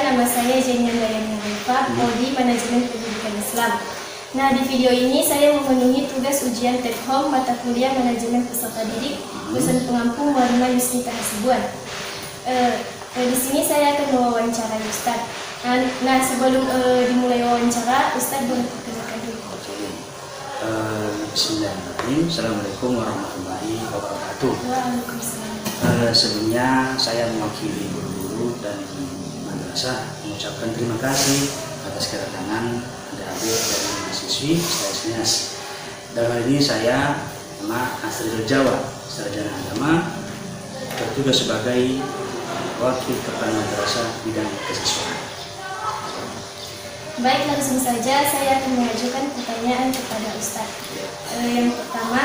nama saya Jenian Dayani Hanifah, Prodi Manajemen Pendidikan Islam. Nah, di video ini saya memenuhi tugas ujian take home mata kuliah Manajemen Peserta Didik dosen pengampu Warna Yusnita Hasibuan. Di sini saya akan mewawancarai Ustadz. Nah, sebelum dimulai wawancara, Ustadz boleh perkenalkan dulu. Bismillahirrahmanirrahim. Assalamualaikum warahmatullahi wabarakatuh. Waalaikumsalam. Sebelumnya saya mewakili guru-guru dan madrasah mengucapkan terima kasih atas kedatangan Anda hadir dari mahasiswi STS. Dalam hal ini saya nama Asri Jawa, sarjana agama, bertugas sebagai wakil kepala madrasah bidang kesiswaan. Baik, langsung saja saya akan mengajukan pertanyaan kepada Ustadz. Yang pertama,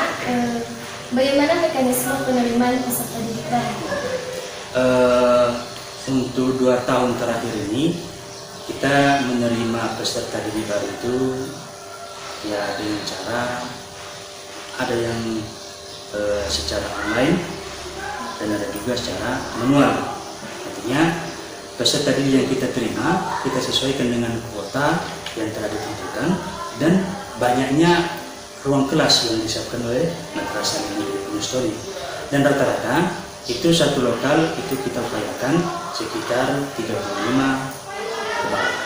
bagaimana mekanisme penerimaan peserta didik baru? Untuk 2 tahun terakhir ini kita menerima peserta didik baru itu ya dengan cara ada yang secara online dan ada juga secara manual. Artinya peserta didik yang kita terima kita sesuaikan dengan kuota yang telah ditentukan dan banyaknya ruang kelas yang disiapkan oleh madrasah Negeri Story. Dan rata-rata itu satu lokal itu kita upayakan sekitar 35 ke bawah.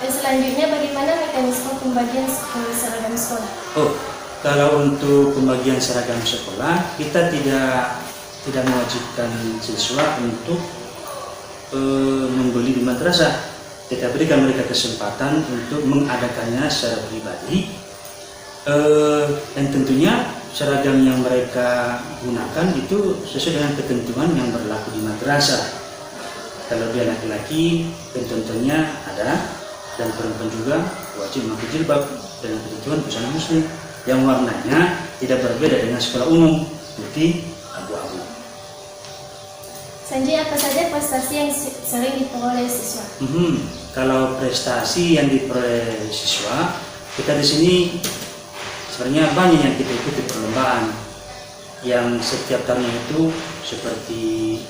Selanjutnya, bagaimana mekanisme pembagian seragam sekolah? Kalau untuk pembagian seragam sekolah kita tidak mewajibkan siswa untuk membeli di madrasah. Kita berikan mereka kesempatan untuk mengadakannya secara pribadi, dan tentunya seragam yang mereka gunakan itu sesuai dengan ketentuan yang berlaku di madrasah. Kalau dia laki-laki, ketentuannya ada, dan perempuan juga wajib memakai jilbab dengan ketentuan busana muslim yang warnanya tidak berbeda dengan sekolah umum, putih abu-abu. Selanjutnya, apa saja prestasi yang sering diperoleh siswa? Kalau prestasi yang diperoleh siswa, kita di sini sebenarnya banyak yang kita ikuti perlombaan yang setiap tahunnya itu seperti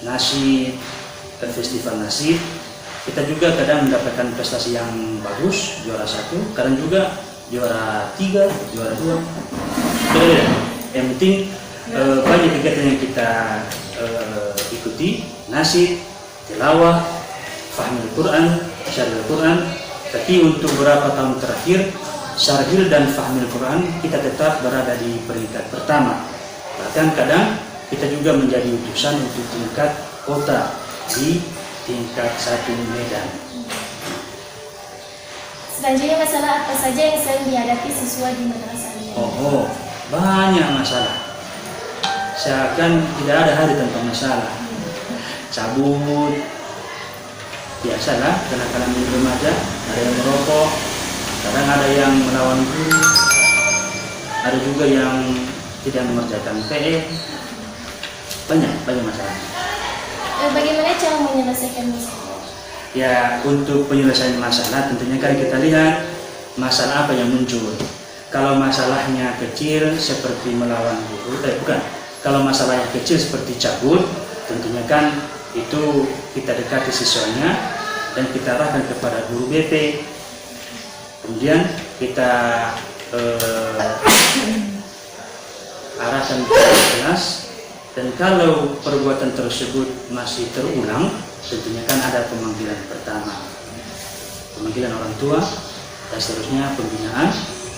nasib, festival nasib. Kita juga kadang mendapatkan prestasi yang bagus, juara 1, kadang juga juara 3, juara 2. Beda-beda. Yang penting banyak kegiatan yang kita ikuti, nasib, tilawah, fahmi Al-Quran, syarah Al-Quran. Tapi untuk beberapa tahun terakhir, syarhil dan fahmi Al-Quran kita tetap berada di peringkat pertama. Bahkan kadang kita juga menjadi utusan untuk tingkat kota di tingkat 1 Medan. Selanjutnya, masalah apa saja yang sering dihadapi siswa di madrasah ini? Banyak masalah. Seakan tidak ada hari tanpa masalah. Cabut, biasalah kenakalan di remaja, ada yang merokok, kadang ada yang melawan guru, ada juga yang tidak mengerjakan PE, banyak masalah. Bagaimana cara menyelesaikan masalah? Ya, untuk penyelesaian masalah tentunya kan kita lihat masalah apa yang muncul. Kalau masalahnya kecil seperti melawan guru, bukan. Kalau masalahnya kecil seperti cabut, tentunya kan itu kita dekati siswanya dan kita arahkan kepada guru BP. Kemudian kita arahkan ke kelas, dan kalau perbuatan tersebut masih terulang, tentunya kan ada pemanggilan pertama, pemanggilan orang tua, dan seterusnya pembinaan.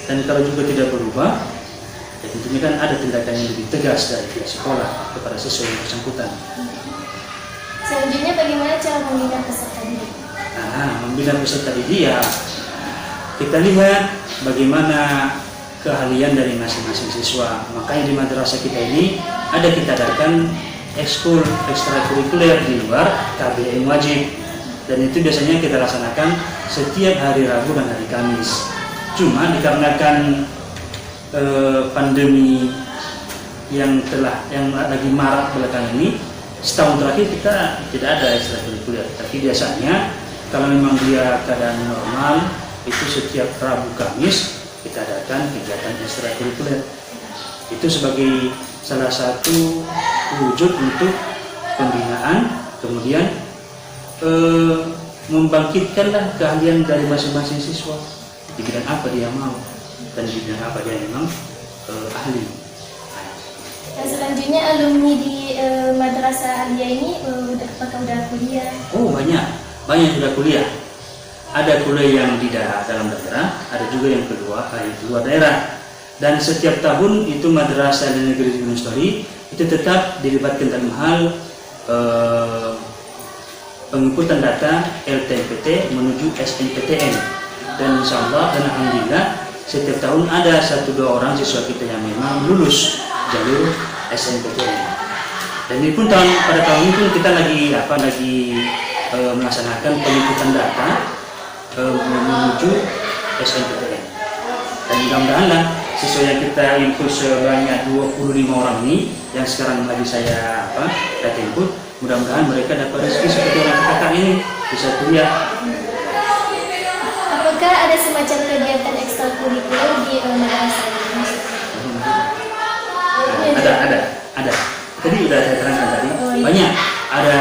Dan kalau juga tidak berubah, ya tentunya kan ada tindakan yang lebih tegas dari pihak sekolah kepada siswa yang bersangkutan. Selanjutnya, bagaimana cara membina peserta didik? Membina peserta didik ya kita lihat bagaimana keahlian dari masing-masing siswa. Makanya di madrasah kita ini kita adakan ekskul ekstrakurikuler di luar KBM wajib, dan itu biasanya kita laksanakan setiap hari Rabu dan hari Kamis. Cuma dikarenakan pandemi yang lagi marak belakangan ini, setahun terakhir kita tidak ada ekstrakurikuler. Tapi biasanya kalau memang dia keadaan normal, itu setiap Rabu Kamis kita adakan kegiatan ekstrakurikuler. Itu sebagai salah satu wujud untuk pembinaan, kemudian membangkitkanlah keahlian dari masing-masing siswa di bidang apa dia mau dan di bidang apa dia memang ahli. Dan selanjutnya alumni di Madrasah Alia ini apakah udah kuliah? Oh banyak sudah kuliah. Ada kuliah yang di dalam daerah, ada juga yang di luar daerah. Dan setiap tahun itu Madrasah Negeri Gunung Story itu tetap dilibatkan dalam hal penginputan data LTMPT menuju SNPTN. Dan insya Allah dan alhamdulillah setiap tahun ada 1-2 orang siswa kita yang memang lulus jalur SNPTN. Dan ini pun pada tahun ini pun kita lagi melaksanakan penginputan data menuju SNPTN. Dan mudah-mudahan siswa yang kita input sebanyak 25 orang ini yang sekarang lagi saya data input, mudah-mudahan mereka dapat rezeki seperti orang kakak ini bisa kuliah. Apakah ada semacam kegiatan ekstrakurikuler di madrasah ini? Ada. Tadi udah saya terangkan tadi. Oh, iya. Banyak. Ada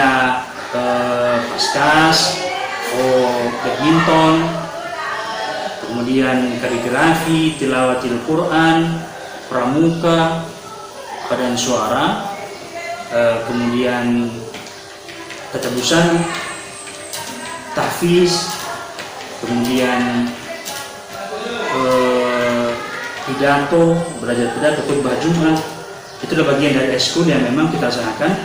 paskas, badminton, kemudian kaligrafi, tilawatil Quran, pramuka, paduan suara, kemudian tatabusan, tahfiz, kemudian pidato, belajar pidato, khutbah Jumat. Itu adalah bagian dari ekskul yang memang kita laksanakan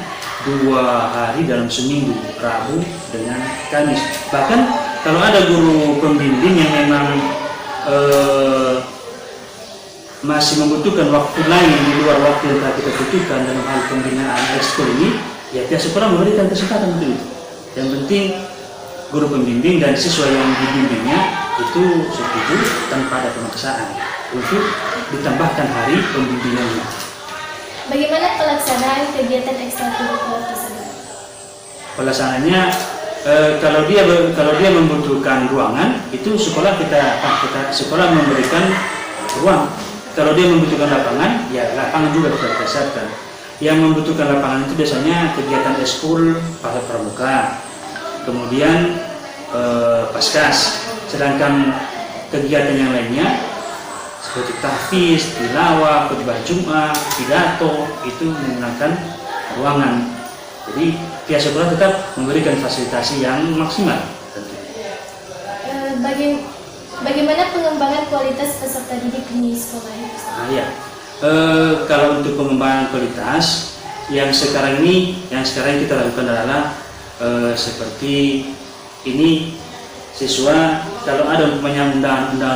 2 hari dalam seminggu, Rabu dengan Kamis. Bahkan kalau ada guru pembimbing yang memang masih membutuhkan waktu lain di luar waktu yang telah kita butuhkan dalam hal pembinaan ekskul ini, ya pihak sekolah memberikan kesempatan untuk itu. Yang penting guru pembimbing dan siswa yang dibimbingnya itu setuju tanpa ada pemaksaan untuk ditambahkan hari pembimbingannya. Bagaimana pelaksanaan kegiatan ekstrakurikuler tersebut? Pelaksanaannya kalau dia membutuhkan ruangan, itu sekolah sekolah memberikan ruang. Kalau dia membutuhkan lapangan, ya lapangan juga kita siapkan. Yang membutuhkan lapangan itu biasanya kegiatan ekskul pramuka, kemudian paskas. Sedangkan kegiatan yang lainnya seperti tahfiz, tilawah, khutbah Jumat, pidato itu menggunakan ruangan. Jadi pihak sekolah tetap memberikan fasilitasi yang maksimal. Bagaimana pengembangan kualitas peserta didik di sekolah ini? Ya. Kalau untuk pengembangan kualitas yang sekarang kita lakukan adalah seperti ini, siswa kalau ada undangan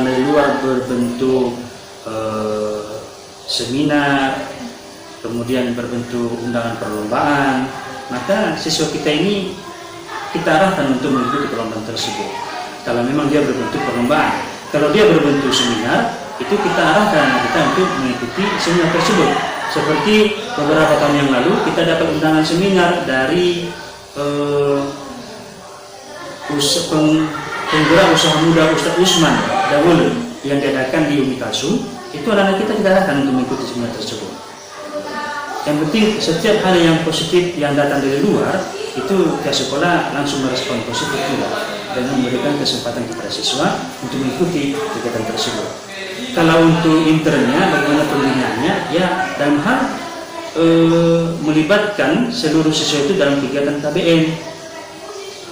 dari luar berbentuk seminar, kemudian berbentuk undangan perlombaan, maka siswa kita ini kita arahkan untuk mengikuti perlombaan tersebut. Kalau memang dia berbentuk perlombaan, kalau dia berbentuk seminar, itu kita arahkan kita untuk mengikuti seminar tersebut. Seperti beberapa tahun yang lalu kita dapat undangan seminar dari penggerak usaha muda Ustadz Usman Dawul yang diadakan di Umi Kalsum. Itu anak-anak kita arahkan untuk mengikuti seminar tersebut. Yang penting setiap hal yang positif yang datang dari luar itu pihak sekolah langsung merespon positif juga dengan memberikan kesempatan kepada siswa untuk mengikuti kegiatan tersebut. Kalau untuk internnya bagaimana pembinaannya, ya dalam hal melibatkan seluruh siswa itu dalam kegiatan KBM,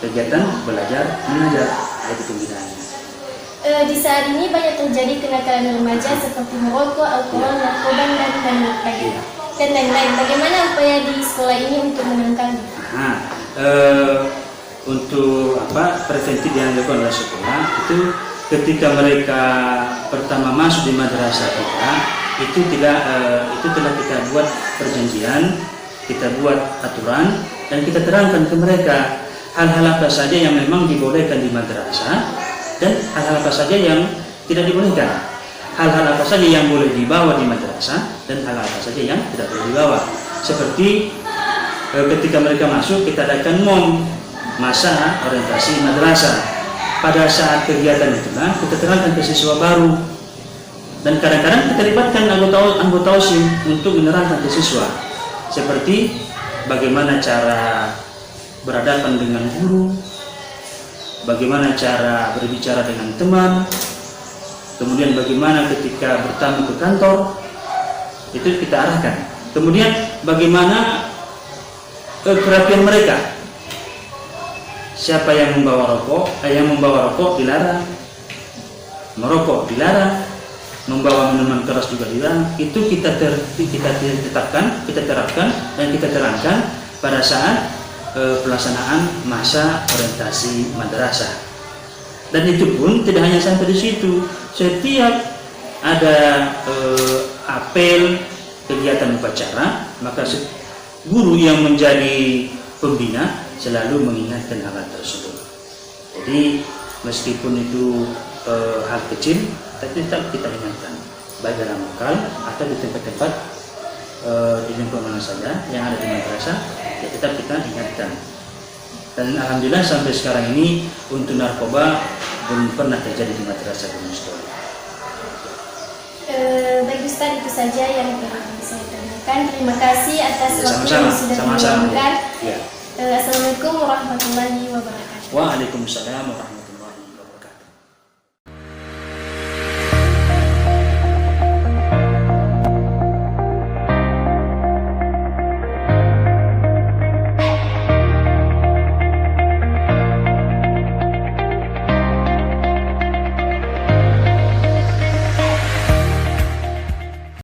kegiatan belajar mengajar, itu pembinaannya. Di saat ini banyak terjadi kenakalan remaja seperti merokok, alkohol, narkoba, dan lain-lain. Bagaimana upaya di sekolah ini untuk menangkalnya? Untuk preventif yang dilakukan oleh sekolah itu ketika mereka pertama masuk di madrasah kita itu telah kita buat perjanjian, kita buat aturan dan kita terangkan ke mereka hal-hal apa saja yang memang dibolehkan di madrasah dan hal-hal apa saja yang tidak dibolehkan, hal-hal apa saja yang boleh dibawa di madrasah dan hal-hal apa saja yang tidak boleh dibawa. Seperti ketika mereka masuk kita adakan masa orientasi madrasah. Pada saat kegiatan itulah kita terangkan ke siswa baru dan kadang-kadang kita libatkan anggota OSIM untuk menerangkan ke siswa seperti bagaimana cara berhadapan dengan guru, bagaimana cara berbicara dengan teman, kemudian bagaimana ketika bertamu ke kantor, itu kita arahkan. Kemudian bagaimana kerapian mereka, siapa yang membawa rokok dilarang, merokok dilarang, membawa minuman keras juga dilarang. Itu kita terapkan dan kita terangkan pada saat pelaksanaan masa orientasi madrasah. Dan itu pun tidak hanya sampai di situ. Setiap ada apel, kegiatan upacara, maka guru yang menjadi pembina selalu mengingatkan hal tersebut. Jadi meskipun itu hal kecil, tapi tetap kita ingatkan, baik dalam lokal atau di tempat-tempat di lingkungan mana saja yang ada di madrasah, ya tetap kita ingatkan. Dan alhamdulillah sampai sekarang ini untuk narkoba belum pernah terjadi di madrasah Gunung Sitoli. Baik Ustaz, itu saja yang saya tanyakan. Terima kasih atas waktu yang sudah Sama-sama. diluangkan. Ya. Assalamualaikum warahmatullahi wabarakatuh. Waalaikumsalam warahmatullahi wabarakatuh.